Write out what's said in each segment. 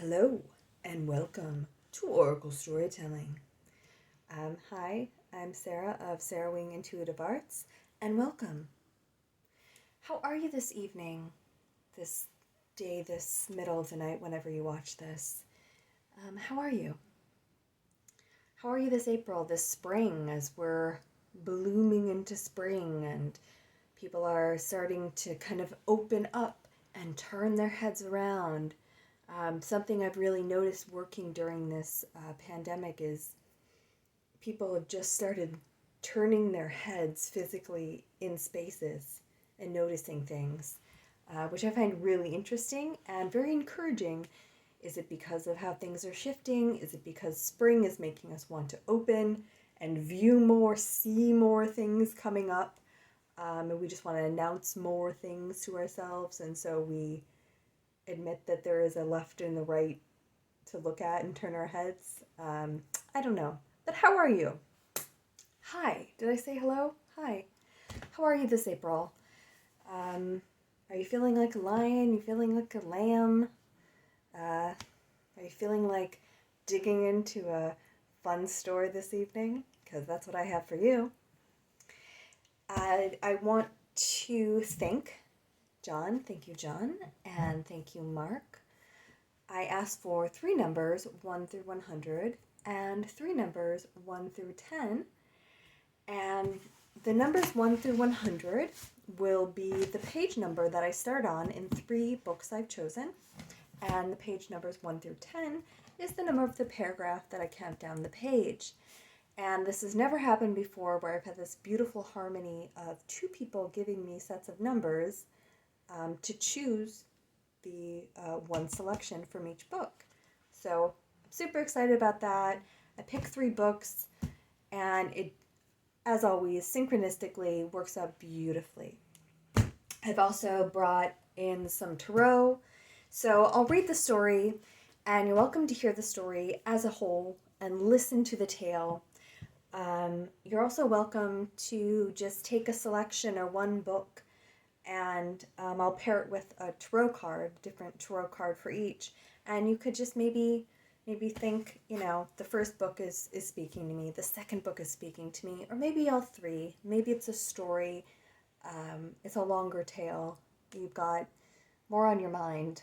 Hello and welcome to Oracle Storytelling. Hi, I'm Sarah of Sarah Wing Intuitive Arts, and welcome. How are you this evening, this day, this middle of the night, whenever you watch this? How are you? How are you this April, this spring, as we're blooming into spring and people are starting to kind of open up and turn their heads around? Something I've really noticed working during this pandemic is people have just started turning their heads physically in spaces and noticing things, which I find really interesting and very encouraging. Is it because of how things are shifting? Is it because spring is making us want to open and view more, see more things coming up? And we just want to announce more things to ourselves, and so we admit that there is a left and the right to look at and turn our heads. I don't know. But how are you? Hi. Did I say hello? Hi. How are you this April? Are you feeling like a lion? Are you feeling like a lamb? Are you feeling like digging into a fun story this evening? Because that's what I have for you. I want to thank John. Thank you, John. And thank you, Mark. I asked for 3 numbers, 1 through 100, and 3 numbers, 1 through 10. And the numbers 1 through 100 will be the page number that I start on in 3 books I've chosen. And the page numbers 1 through 10 is the number of the paragraph that I count down the page. And this has never happened before, where I've had this beautiful harmony of 2 people giving me sets of numbers to choose the one selection from each book. So I'm super excited about that. I picked 3 books, and it, as always, synchronistically works out beautifully. I've also brought in some tarot. So I'll read the story, and you're welcome to hear the story as a whole and listen to the tale. You're also welcome to just take a selection or one book, and I'll pair it with a tarot card, different tarot card for each. And you could just maybe think, the first book is speaking to me, the second book is speaking to me, or maybe all 3. Maybe it's a story. It's a longer tale. You've got more on your mind,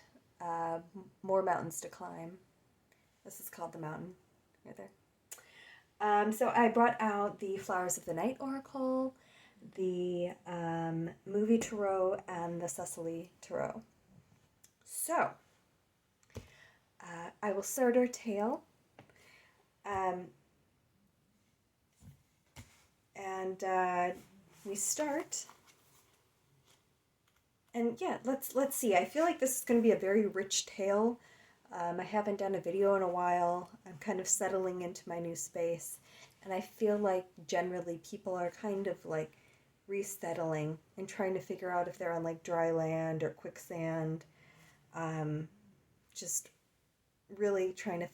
more mountains to climb. This is called The Mountain, right there. So I brought out the Flowers of the Night Oracle, the movie tarot, and the Cecily tarot. So I will start our tale. We start. And yeah, let's see. I feel like this is going to be a very rich tale. I haven't done a video in a while. I'm kind of settling into my new space. And I feel like generally people are kind of like resettling and trying to figure out if they're on like dry land or quicksand. Just really trying to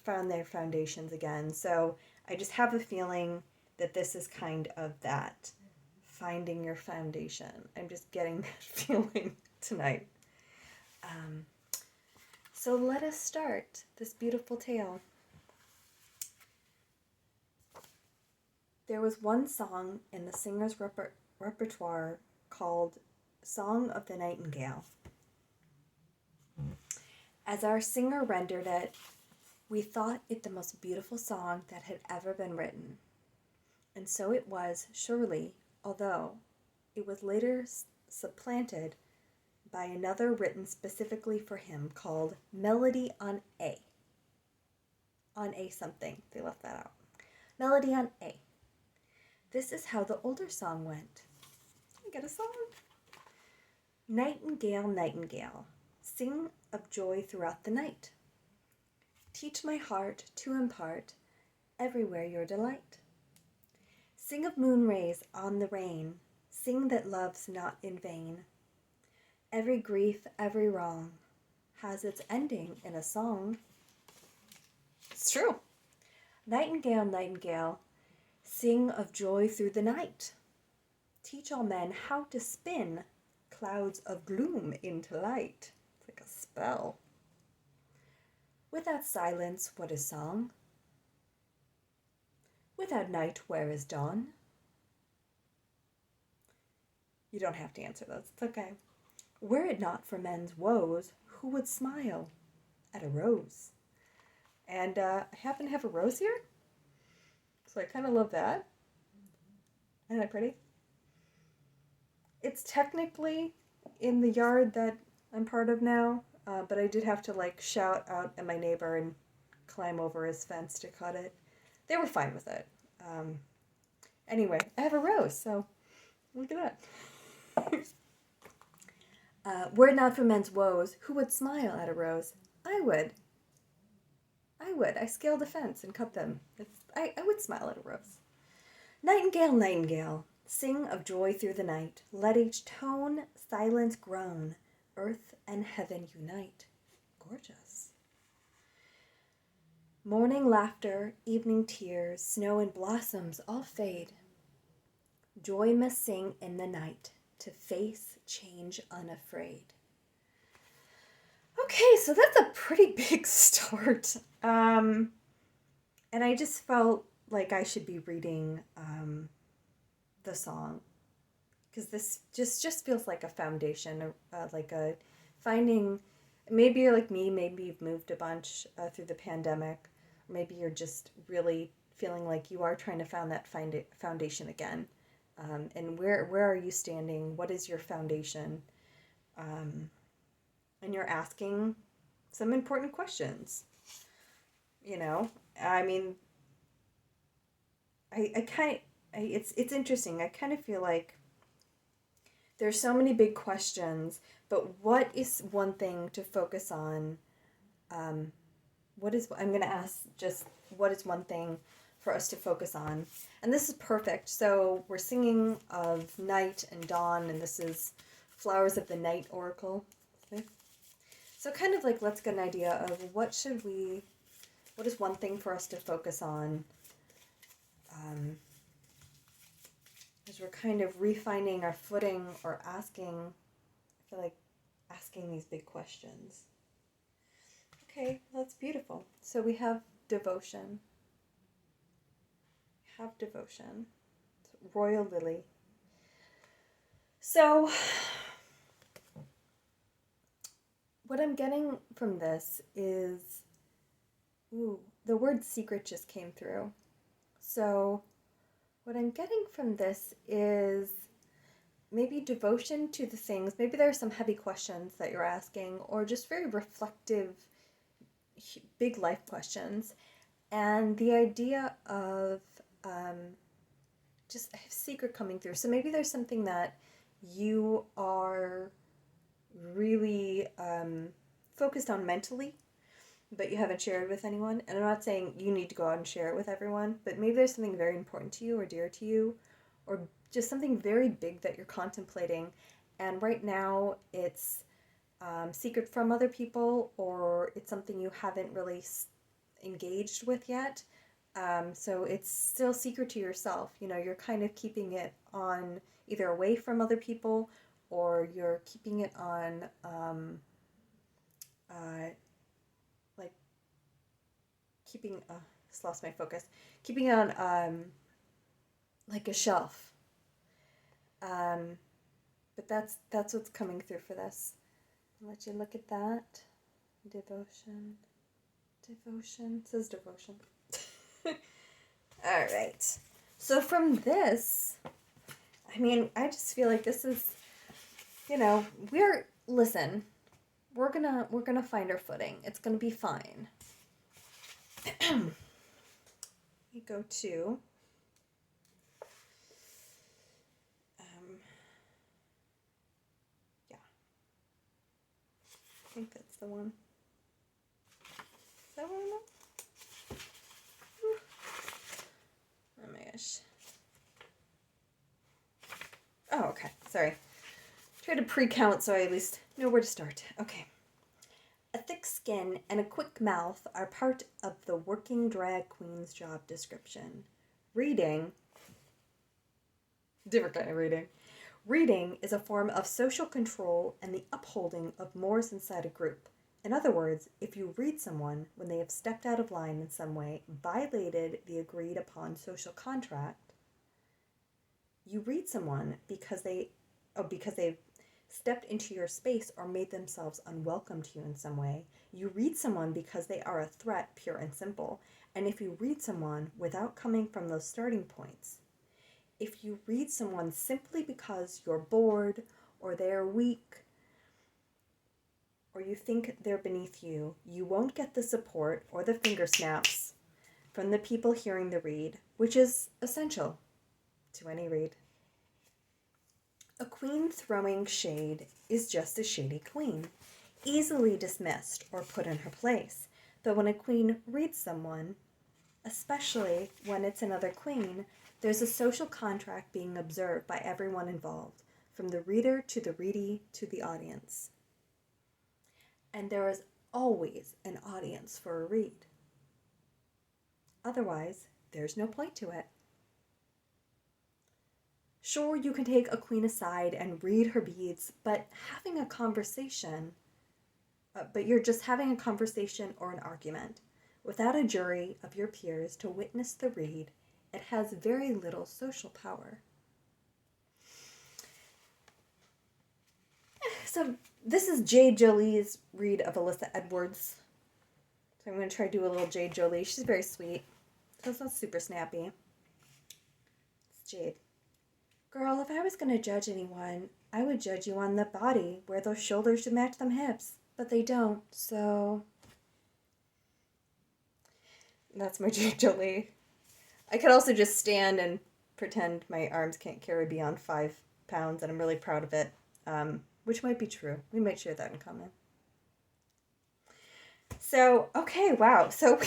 found their foundations again. So I just have a feeling that this is kind of that, finding your foundation. I'm just getting that feeling tonight. So let us start this beautiful tale. There was one song in the singer's repertoire called Song of the Nightingale. As our singer rendered it, we thought it the most beautiful song that had ever been written. And so it was, surely, although it was later supplanted by another written specifically for him called Melody on A. On A something. They left that out. Melody on A. This is how the older song went. I get a song. Nightingale, nightingale, sing of joy throughout the night. Teach my heart to impart everywhere your delight. Sing of moon rays on the rain, sing that love's not in vain. Every grief, every wrong has its ending in a song. It's true. Nightingale, nightingale, sing of joy through the night. Teach all men how to spin clouds of gloom into light. It's like a spell. Without silence, what is song? Without night, where is dawn? You don't have to answer those. It's okay. Were it not for men's woes, who would smile at a rose? And I happen to have a rose here, so I kind of love that. Isn't that pretty? It's technically in the yard that I'm part of now, but I did have to like shout out at my neighbor and climb over his fence to cut it. They were fine with it. Anyway, I have a rose, so look at that. Were it not for men's woes, who would smile at a rose? I would. I scaled a fence and cut them. I would smile at a rose. Nightingale, nightingale, sing of joy through the night. Let each tone silence groan. Earth and heaven unite. Gorgeous. Morning laughter, evening tears, snow and blossoms all fade. Joy must sing in the night to face change unafraid. Okay, so that's a pretty big start. And I just felt like I should be reading the song, because this just feels like a foundation, like a finding. Maybe you're like me, maybe you've moved a bunch through the pandemic, or maybe you're just really feeling like you are trying to find that foundation again. And where are you standing? What is your foundation? And you're asking some important questions. You know, I mean, it's interesting. I kind of feel like there's so many big questions, but what is one thing to focus on? I'm going to ask just what is one thing for us to focus on? And this is perfect. So we're singing of night and dawn, and this is Flowers of the Night Oracle. Okay. So kind of like, let's get an idea of what is one thing for us to focus on as we're kind of refining our footing, or I feel like asking these big questions. Okay, that's beautiful. So we have devotion. Royal Lily. So what I'm getting from this is, the word secret just came through. So what I'm getting from this is maybe devotion to the things. Maybe there are some heavy questions that you're asking, or just very reflective, big life questions. And the idea of just a secret coming through. So maybe there's something that you are really focused on mentally, but you haven't shared with anyone. And I'm not saying you need to go out and share it with everyone, but maybe there's something very important to you or dear to you, or just something very big that you're contemplating. And right now it's secret from other people, or it's something you haven't really engaged with yet. So it's still secret to yourself. You know, you're kind of keeping it on either away from other people, or you're keeping it on just lost my focus. Keeping it on like a shelf. But that's what's coming through for this. I'll let you look at that. Devotion. It says devotion. All right. So from this, I mean, I just feel like this is, you know, we're gonna find our footing. It's gonna be fine. You go to yeah, I think that's the one. Is that one? Oh my gosh. Oh, okay. Sorry. Try to pre-count so I at least know where to start. Okay. A thick skin and a quick mouth are part of the working drag queen's job description. Reading, different kind of reading. Reading is a form of social control and the upholding of mores inside a group. In other words, if you read someone when they have stepped out of line in some way, violated the agreed upon social contract, you read someone because they've stepped into your space or made themselves unwelcome to you in some way. You read someone because they are a threat, pure and simple. And if you read someone without coming from those starting points, if you read someone simply because you're bored or they're weak or you think they're beneath you, you won't get the support or the finger snaps from the people hearing the read, which is essential to any read. A queen throwing shade is just a shady queen, easily dismissed or put in her place. But when a queen reads someone, especially when it's another queen, there's a social contract being observed by everyone involved, from the reader to the readee to the audience. And there is always an audience for a read. Otherwise, there's no point to it. Sure, you can take a queen aside and read her beads, but you're just having a conversation or an argument. Without a jury of your peers to witness the read, it has very little social power. So this is Jade Jolie's read of Alyssa Edwards. So I'm going to try to do a little Jade Jolie. She's very sweet. So it's not super snappy. It's Jade. Girl, if I was going to judge anyone, I would judge you on the body, where those shoulders should match them hips. But they don't, so... That's my Jade Jolie. I could also just stand and pretend my arms can't carry beyond 5 pounds, and I'm really proud of it. Which might be true. We might share that in common. So, okay, wow. So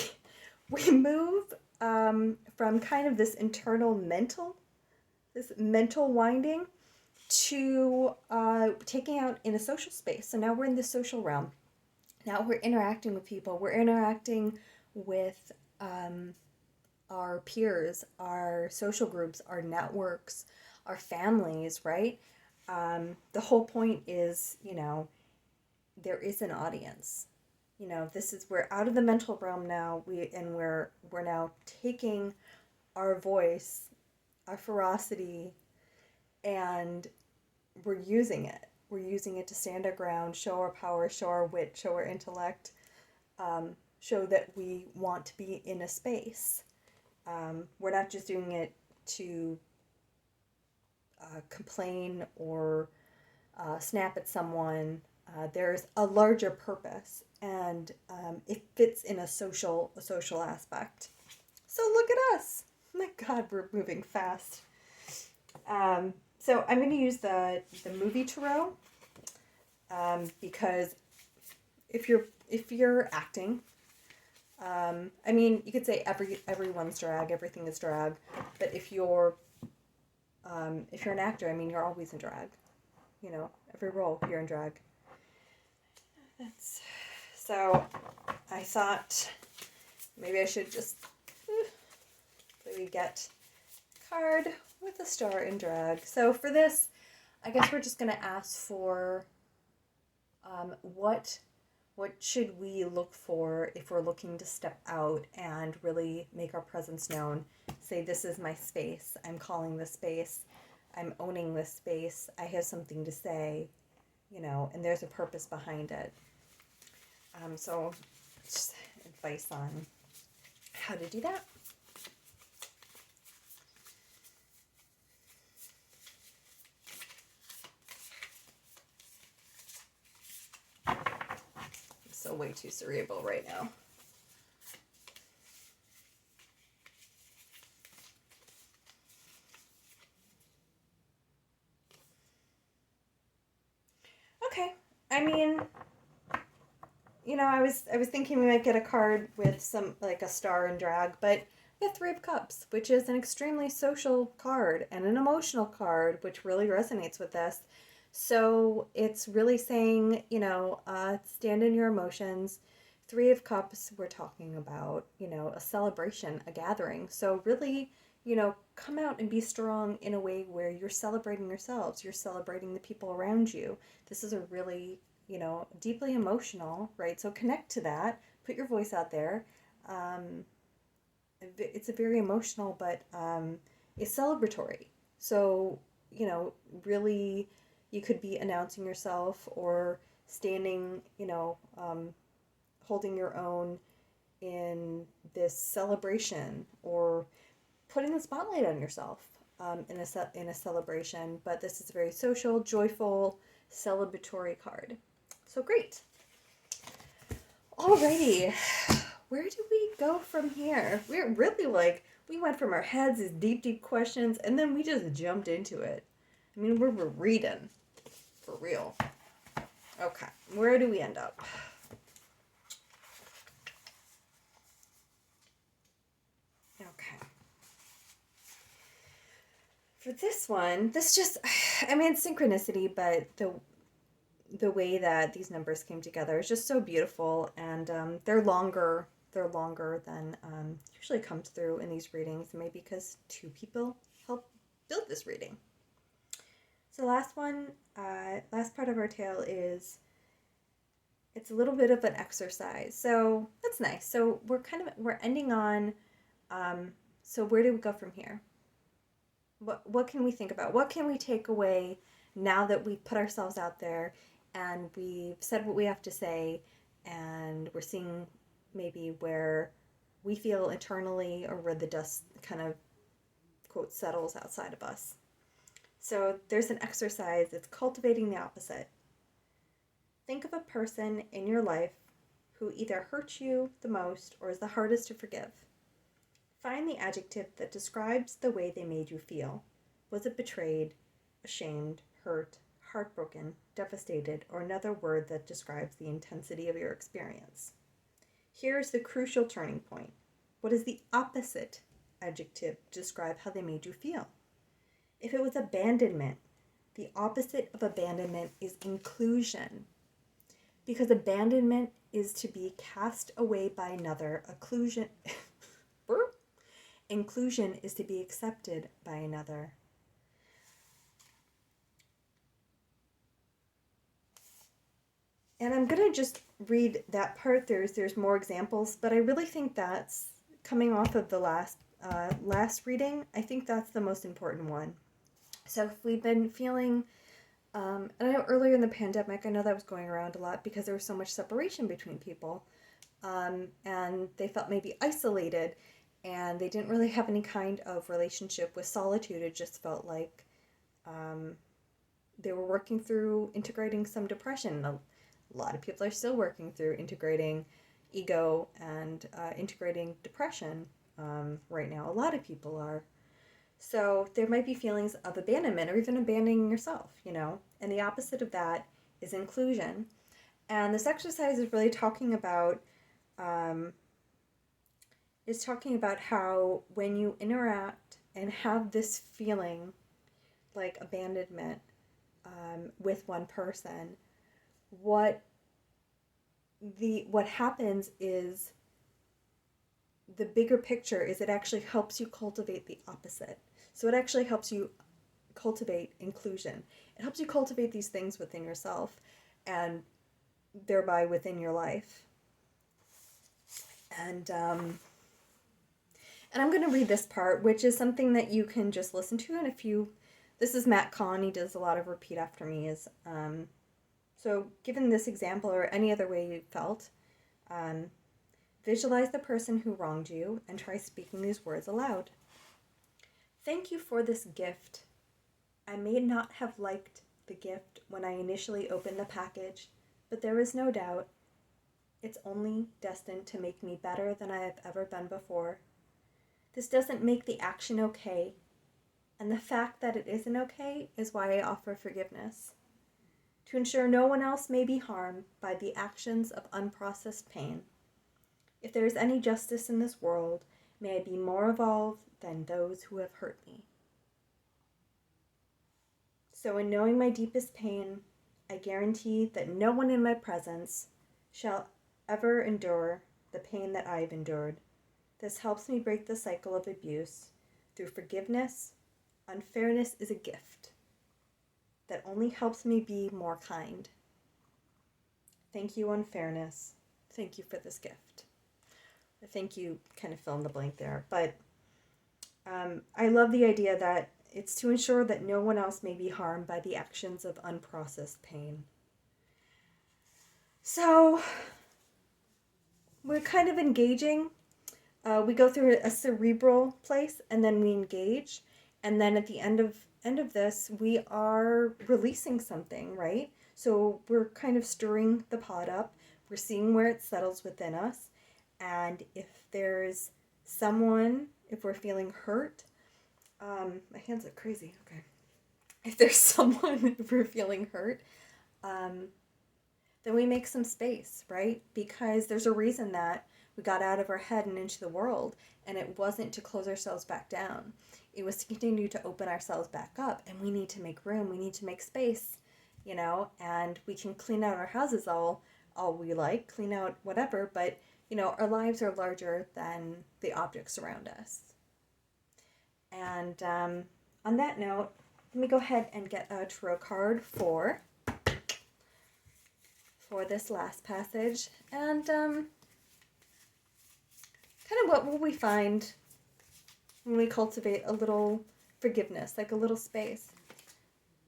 we move from kind of this internal mental winding to taking out in a social space. So now we're in the social realm. Now we're interacting with people. We're interacting with our peers, our social groups, our networks, our families, right? The whole point is, there is an audience. We're out of the mental realm now. We're now taking our voice, our ferocity, and we're using it. We're using it to stand our ground, show our power, show our wit, show our intellect, show that we want to be in a space. We're not just doing it to complain or snap at someone. There's a larger purpose, and it fits in a social aspect. So look at us. My God, we're moving fast. So I'm going to use the movie tarot because if you're acting, you could say everyone's drag, everything is drag, but if you're an actor, you're always in drag. Every role you're in drag. So I thought maybe I should just maybe get a card with a star in drag. So for this, I guess we're just going to ask for what should we look for if we're looking to step out and really make our presence known. Say, this is my space. I'm calling this space. I'm owning this space. I have something to say, and there's a purpose behind it. So just advice on how to do that. I'm so way too cerebral right now. Okay. I was thinking we might get a card with some, like a star in drag, but we have 3 of Cups, which is an extremely social card and an emotional card, which really resonates with this. So it's really saying, stand in your emotions. 3 of Cups, we're talking about, a celebration, a gathering. So really, come out and be strong in a way where you're celebrating yourselves. You're celebrating the people around you. This is a really deeply emotional, right? So connect to that, put your voice out there. Um, it's a very emotional, but it's celebratory. So, really, you could be announcing yourself or standing, holding your own in this celebration or putting the spotlight on yourself in a celebration. But this is a very social, joyful, celebratory card. So great. Alrighty, where do we go from here? We're really we went from our heads, these deep, deep questions, and then we just jumped into it. I mean, we're reading for real. Okay, where do we end up? Okay. For this one, it's synchronicity, but the way that these numbers came together is just so beautiful, and they're longer. They're longer than usually comes through in these readings, maybe because two people helped build this reading. So last part of our tale it's a little bit of an exercise. So that's nice. So we're ending on. So where do we go from here? What can we think about? What can we take away now that we've put ourselves out there and we've said what we have to say, and we're seeing maybe where we feel internally or where the dust kind of, quote, settles outside of us. So there's an exercise. It's cultivating the opposite. Think of a person in your life who either hurts you the most or is the hardest to forgive. Find the adjective that describes the way they made you feel. Was it betrayed, ashamed, hurt, heartbroken, devastated, or another word that describes the intensity of your experience? Here is the crucial turning point. What is the opposite adjective to describe how they made you feel? If it was abandonment, the opposite of abandonment is inclusion. Because abandonment is to be cast away by another. Inclusion is to be accepted by another. And I'm going to just read that part. There's more examples, but I really think that's coming off of the last reading. I think that's the most important one. So if we've been feeling, and I know earlier in the pandemic, I know that was going around a lot because there was so much separation between people, and they felt maybe isolated, and they didn't really have any kind of relationship with solitude. It just felt like they were working through integrating some depression. A lot of people are still working through integrating ego and integrating depression right now. A lot of people are. So there might be feelings of abandonment or even abandoning yourself, and the opposite of that is inclusion. And this exercise is really talking about how when you interact and have this feeling like abandonment with one person, what happens is the bigger picture is it actually helps you cultivate the opposite. So it actually helps you cultivate inclusion. It helps you cultivate these things within yourself and thereby within your life. And I'm going to read this part, which is something that you can just listen to. And this is Matt Kahn. He does a lot of repeat after me. So given this example or any other way you felt, visualize the person who wronged you and try speaking these words aloud. Thank you for this gift. I may not have liked the gift when I initially opened the package, but there is no doubt it's only destined to make me better than I have ever been before. This doesn't make the action okay, and the fact that it isn't okay is why I offer forgiveness. To ensure no one else may be harmed by the actions of unprocessed pain. If there is any justice in this world, may I be more evolved than those who have hurt me. So in knowing my deepest pain, I guarantee that no one in my presence shall ever endure the pain that I have endured. This helps me break the cycle of abuse. Through forgiveness, unfairness is a gift that only helps me be more kind. Thank you, unfairness. Thank you for this gift. I think you kind of fill in the blank there. But I love the idea that it's to ensure that no one else may be harmed by the actions of unprocessed pain. So we're kind of engaging. We go through a cerebral place and then we engage. And then at the end of this, we are releasing something, right? So we're kind of stirring the pot up. We're seeing where it settles within us. And if there's someone, if we're feeling hurt, my hands look crazy. Okay. If there's someone, if we're feeling hurt, then we make some space, right? Because there's a reason that we got out of our head and into the world, and it wasn't to close ourselves back down. It was to continue to open ourselves back up, and we need to make room. We need to make space, and we can clean out our houses all we like, clean out whatever, but, our lives are larger than the objects around us. And on that note, let me go ahead and get a tarot card for this last passage. And kind of what will we find when we cultivate a little forgiveness, like a little space.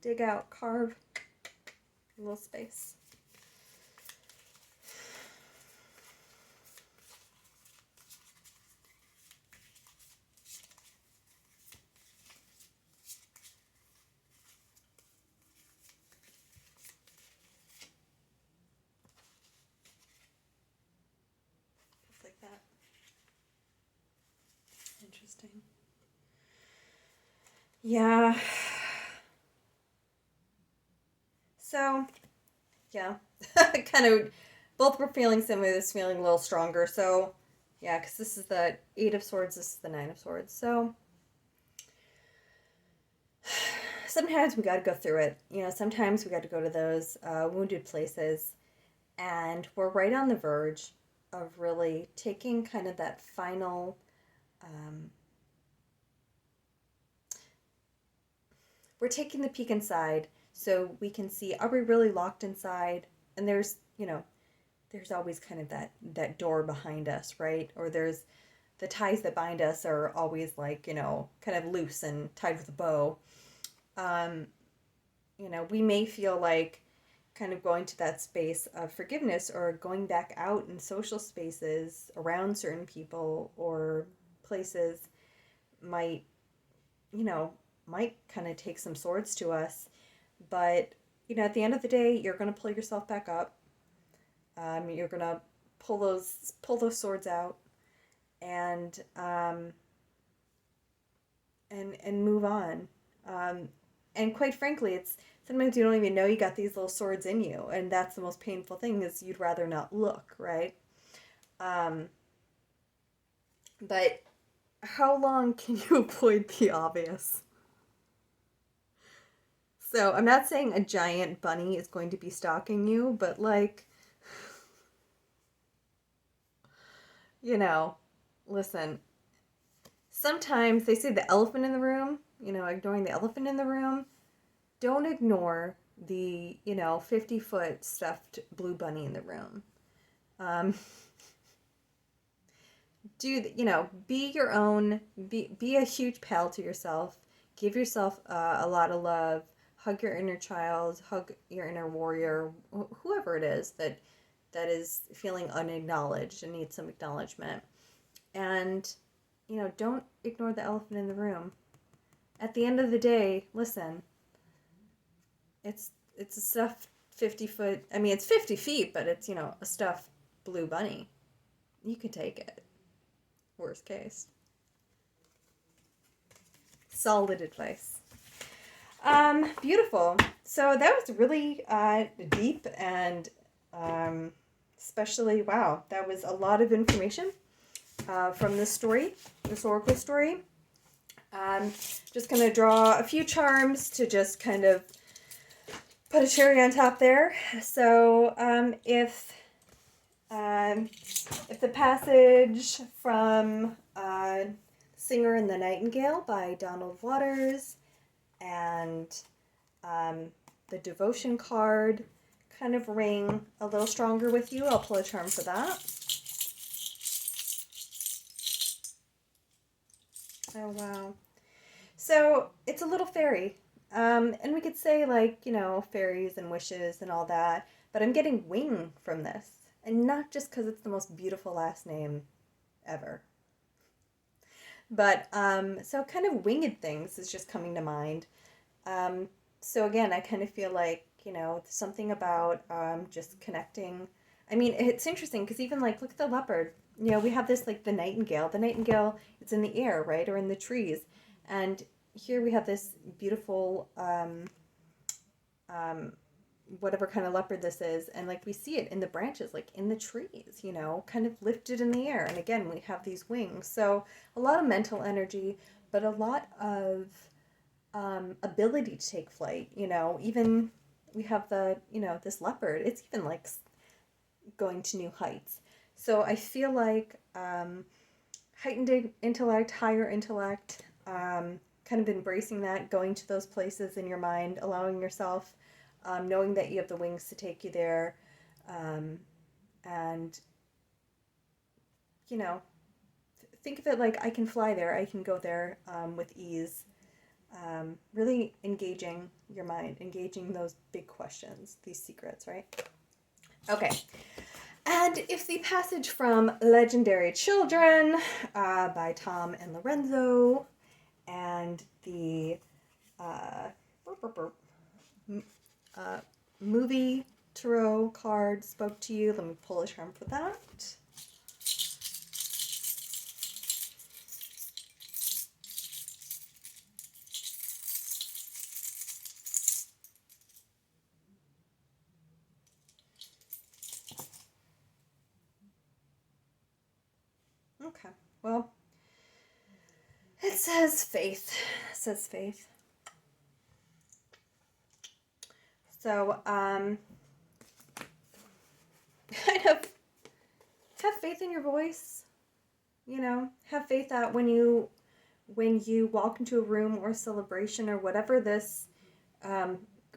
Dig out, carve a little space. Like that. Interesting. Yeah. So, yeah. Kind of, both were feeling similar. This feeling a little stronger. So, yeah, because this is the 8 of Swords. This is the 9 of Swords. So, sometimes we got to go through it. Sometimes we got to go to those wounded places. And we're right on the verge of really taking kind of that final we're taking the peek inside so we can see, are we really locked inside? And there's always kind of that door behind us, right? Or there's the ties that bind us are always like, kind of loose and tied with a bow. We may feel like kind of going to that space of forgiveness or going back out in social spaces around certain people or places might kind of take some swords to us. But, at the end of the day, you're going to pull yourself back up. You're going to pull those swords out and move on. And quite frankly, it's sometimes you don't even know you got these little swords in you, and that's the most painful thing, is you'd rather not look, right? But how long can you avoid the obvious? So I'm not saying a giant bunny is going to be stalking you, but listen, sometimes they say the elephant in the room, ignoring the elephant in the room. Don't ignore the, 50-foot stuffed blue bunny in the room. Be your own, be a huge pal to yourself. Give yourself a lot of love. Hug your inner child, hug your inner warrior, whoever it is that is feeling unacknowledged and needs some acknowledgement. And, don't ignore the elephant in the room. At the end of the day, listen, it's a stuffed 50-foot, it's 50 feet, but it's, a stuffed blue bunny. You can take it. Worst case. Solid advice. Beautiful. So that was really deep and especially, wow, that was a lot of information from this story, this oracle story. Just going to draw a few charms to just kind of put a cherry on top there. So if the passage from Singer and the Nightingale by Donald Waters and the devotion card kind of ring a little stronger with you, I'll pull a charm for that. Oh, wow. So it's a little fairy. And we could say, like, fairies and wishes and all that, but I'm getting wing from this. And not just because it's the most beautiful last name ever. But, so kind of winged things is just coming to mind. So again, I kind of feel like, something about just connecting. I mean, it's interesting because even like, look at the leopard. We have this like the nightingale. The nightingale, it's in the air, right? Or in the trees. And here we have this beautiful, whatever kind of leopard this is. And like we see it in the branches, like in the trees, kind of lifted in the air. And again, we have these wings. So a lot of mental energy, but a lot of ability to take flight. Even we have this leopard. It's even like going to new heights. So I feel like heightened intellect, higher intellect, kind of embracing that, going to those places in your mind, allowing yourself, knowing that you have the wings to take you there, and think of it like I can fly there, I can go there with ease. Really engaging your mind, engaging those big questions, these secrets, right? Okay. And if the passage from Legendary Children by Tom and Lorenzo and the movie tarot card spoke to you, let me pull a charm for that. Okay, well, it says faith. It says faith. So, kind of have faith in your voice. Have faith that when you walk into a room or a celebration or whatever, this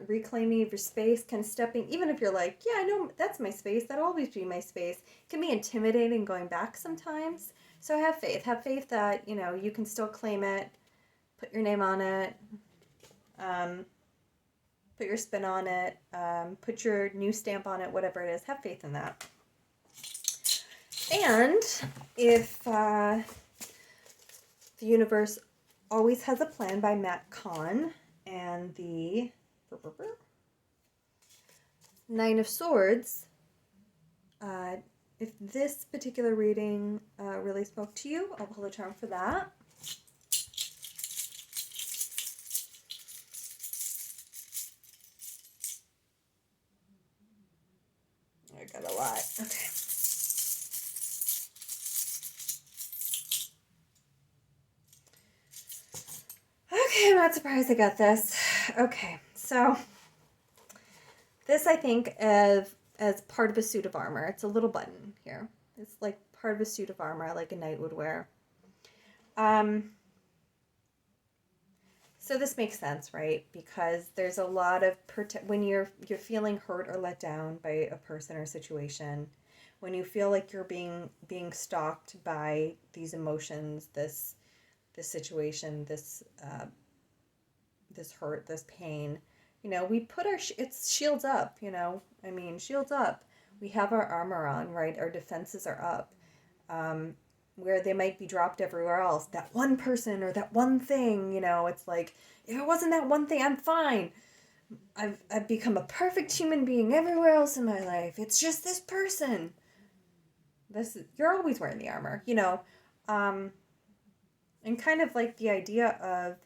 reclaiming of your space, kind of stepping, even if you're like, yeah, I know that's my space, that'll always be my space, it can be intimidating going back sometimes. So have faith that you can still claim it, put your name on it, put your spin on it, put your new stamp on it, whatever it is. Have faith in that. And if the universe always has a plan by Matt Kahn, and the Nine of Swords, if this particular reading really spoke to you, I'll pull a charm for that. I got a lot. Okay. Okay, I'm not surprised I got this. Okay, so this I think of as part of a suit of armor. It's a little button here. It's like part of a suit of armor, like a knight would wear. So this makes sense, right? Because there's a lot of when you're feeling hurt or let down by a person or situation, when you feel like you're being stalked by these emotions, this situation, this hurt, this pain, we put it's shields up, I mean, shields up. We have our armor on, right? Our defenses are up. Where they might be dropped everywhere else. That one person or that one thing, it's like, if it wasn't that one thing, I'm fine. I've become a perfect human being everywhere else in my life. It's just this person. You're always wearing the armor, and kind of like the idea of,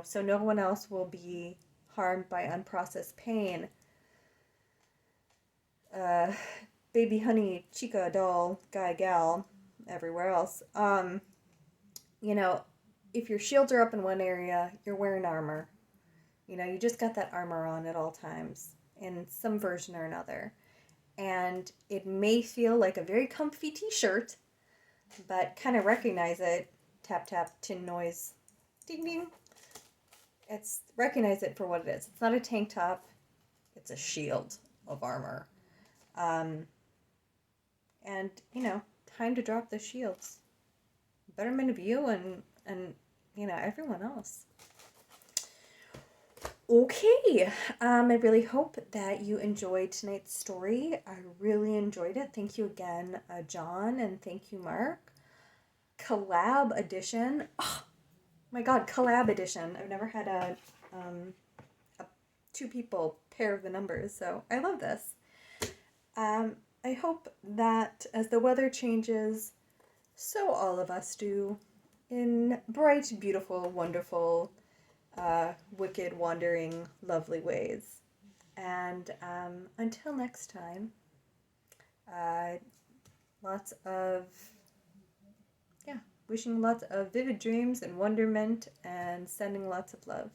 so no one else will be harmed by unprocessed pain. Baby, honey, chica, doll, guy, gal, everywhere else. If your shields are up in one area, you're wearing armor. You just got that armor on at all times in some version or another. And it may feel like a very comfy t-shirt, but kind of recognize it. Tap, tap, tin noise. Ding, ding. Recognize it for what it is. It's not a tank top. It's a shield. of armor. And, time to drop the shields. Betterment of you and everyone else. Okay, I really hope that you enjoyed tonight's story. I really enjoyed it. Thank you again, John, and thank you, Mark. Collab edition. Oh my God, collab edition. I've never had a two people pair of the numbers, so I love this. I hope that as the weather changes, so all of us do, in bright, beautiful, wonderful, wicked, wandering, lovely ways. And until next time, wishing lots of vivid dreams and wonderment and sending lots of love.